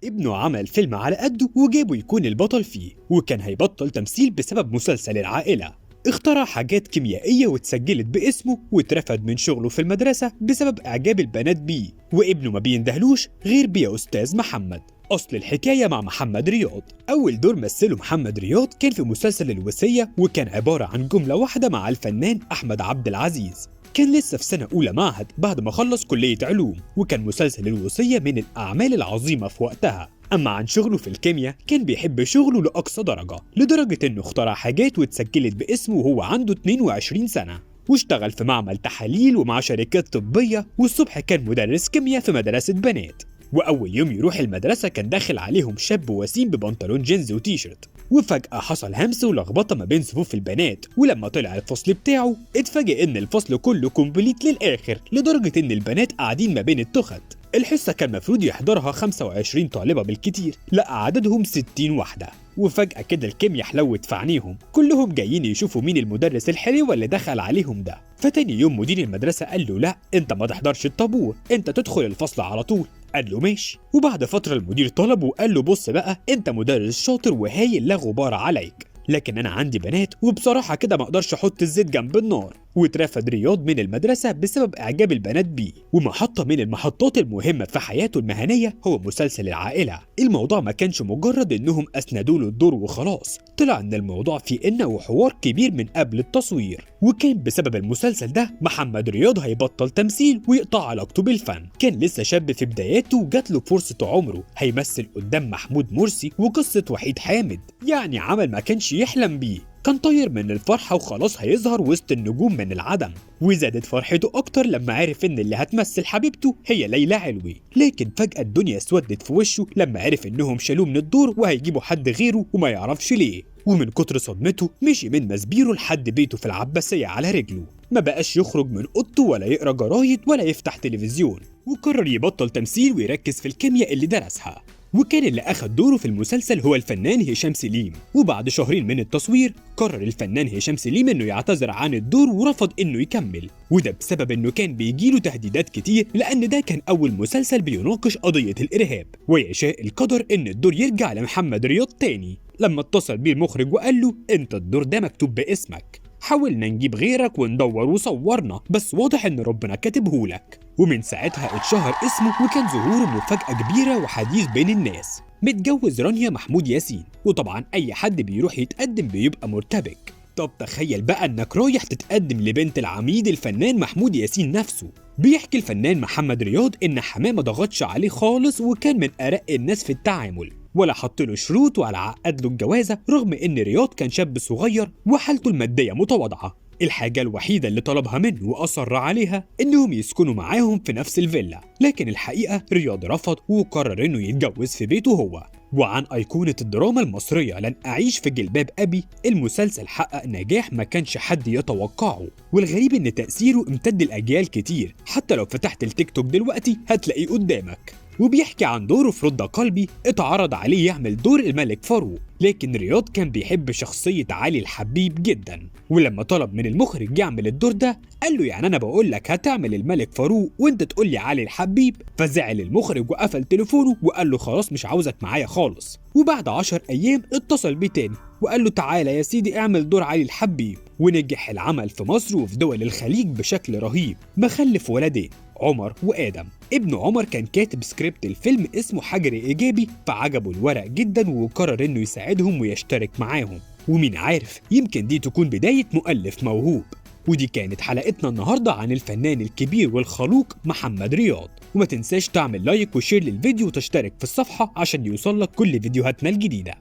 ابنه عمل فيلم على قده وجابه يكون البطل فيه، وكان هيبطل تمثيل بسبب مسلسل العائلة. اخترع حاجات كيميائية واتسجلت باسمه، واترفد من شغله في المدرسة بسبب إعجاب البنات بيه، وابنه ما بيندهلوش غير بيه يا أستاذ محمد. أصل الحكاية مع محمد رياض، أول دور مثله محمد رياض كان في مسلسل الوصية، وكان عبارة عن جملة واحدة مع الفنان أحمد عبد العزيز. كان لسه في سنة أولى معهد بعد ما خلص كلية علوم، وكان مسلسل الوصية من الأعمال العظيمة في وقتها. أما عن شغله في الكيمياء، كان بيحب شغله لأقصى درجة، لدرجة إنه اخترع حاجات واتسجلت باسمه وهو عنده 22 سنة، واشتغل في معمل تحاليل ومع شركات طبية، والصبح كان مدرس كيمياء في مدرسة بنات. وأول يوم يروح المدرسة كان داخل عليهم شاب وسيم ببنطلون جينز وتيشيرت، وفجأة حصل همس ولخبطة ما بين صفوف البنات، ولما طلع الفصل بتاعه اتفاجئ إن الفصل كله كومبليت للآخر، لدرجة إن البنات قاعدين ما بين التخت. الحصة كان مفروض يحضرها 25 طالبة بالكتير، لقى عددهم 60 واحدة. وفجأة كده الكيمياء حلوت في عينيهم، كلهم جايين يشوفوا مين المدرس الحلو اللي دخل عليهم ده. فتاني يوم مدير المدرسة قال له لا، انت ما تحضرش الطابور، انت تدخل الفصل على طول. قال له ماشي. وبعد فترة المدير طلبه وقال له بص بقى، انت مدرس شاطر وهايل لا غبار عليك، لكن انا عندي بنات وبصراحة كده ما اقدرش احط الزيت جنب النار. واترفد رياض من المدرسة بسبب اعجاب البنات بيه. ومحطة من المحطات المهمة في حياته المهنية هو مسلسل العائلة. الموضوع ما كانش مجرد انهم اسندوا له الدور وخلاص، طلع ان الموضوع فيه انه حوار كبير من قبل التصوير، وكان بسبب المسلسل ده محمد رياض هيبطل تمثيل ويقطع علاقته بالفن. كان لسه شاب في بداياته وجات له فرصة عمره، هيمثل قدام محمود مرسي وقصة وحيد حامد، يعني عمل ما كانش يحلم بيه. كان طاير من الفرحة وخلاص هيظهر وسط النجوم من العدم، وزادت فرحته أكتر لما عرف إن اللي هتمثل حبيبته هي ليلى علوي. لكن فجأة الدنيا اسودت في وشه لما عرف إنهم شالوه من الدور وهيجيبوا حد غيره وما يعرفش ليه. ومن كتر صدمته مشي من مسبيره لحد بيته في العباسية على رجله، ما بقاش يخرج من أوضته ولا يقرأ جرايد ولا يفتح تلفزيون، وقرر يبطل تمثيل ويركز في الكيمياء اللي درسها. وكان اللي أخد دوره في المسلسل هو الفنان هشام سليم. وبعد شهرين من التصوير قرر الفنان هشام سليم إنه يعتذر عن الدور ورفض إنه يكمل، وده بسبب إنه كان بيجيله تهديدات كتير، لأن ده كان أول مسلسل بيناقش قضية الإرهاب، ويشاء القدر إن الدور يرجع لمحمد رياض تاني. لما اتصل بيه المخرج وقال له أنت الدور ده مكتوب باسمك، حاولنا نجيب غيرك وندور وصورنا، بس واضح ان ربنا كاتبهولك. ومن ساعتها اتشهر اسمه وكان ظهوره مفاجأة كبيرة وحديث بين الناس. متجوز رانيا محمود ياسين، وطبعا اي حد بيروح يتقدم بيبقى مرتبك. طب تخيل بقى انك رايح تتقدم لبنت العميد الفنان محمود ياسين نفسه. بيحكي الفنان محمد رياض ان حماه ما ضغطش عليه خالص، وكان من ارق الناس في التعامل، ولا حط له شروط ولا عقد له الجوازه، رغم ان رياض كان شاب صغير وحالته الماديه متواضعه. الحاجه الوحيده اللي طلبها منه واصر عليها انهم يسكنوا معاهم في نفس الفيلا، لكن الحقيقه رياض رفض وقرر انه يتجوز في بيته هو. وعن أيقونة الدراما المصرية لن أعيش في جلباب أبي، المسلسل حقق نجاح ما كانش حد يتوقعه، والغريب إن تأثيره امتد لأجيال كتير، حتى لو فتحت التيك توك دلوقتي هتلاقيه قدامك. وبيحكي عن دوره في رد قلبي، اتعرض عليه يعمل دور الملك فاروق، لكن رياض كان بيحب شخصية علي الحبيب جدا، ولما طلب من المخرج يعمل الدور ده قال له يعني أنا بقول لك هتعمل الملك فاروق وانت تقول لي علي الحبيب؟ فزعل المخرج وقفل تليفونه وقال له خلاص مش عاوزك معايا خالص. وبعد 10 أيام اتصل بيه تاني وقال له تعالى يا سيدي اعمل دور علي الحبيب. ونجح العمل في مصر وفي دول الخليج بشكل رهيب. مخلف ولدين عمر وآدم. ابن عمر كان كاتب سكريبت الفيلم اسمه حجر إيجابي، فعجبه الورق جدا وقرر إنه يساعدهم ويشترك معاهم، ومين عارف يمكن دي تكون بداية مؤلف موهوب. ودي كانت حلقتنا النهاردة عن الفنان الكبير والخلوق محمد رياض. وما تنساش تعمل لايك وشير للفيديو وتشترك في الصفحة عشان يوصلك كل فيديوهاتنا الجديدة.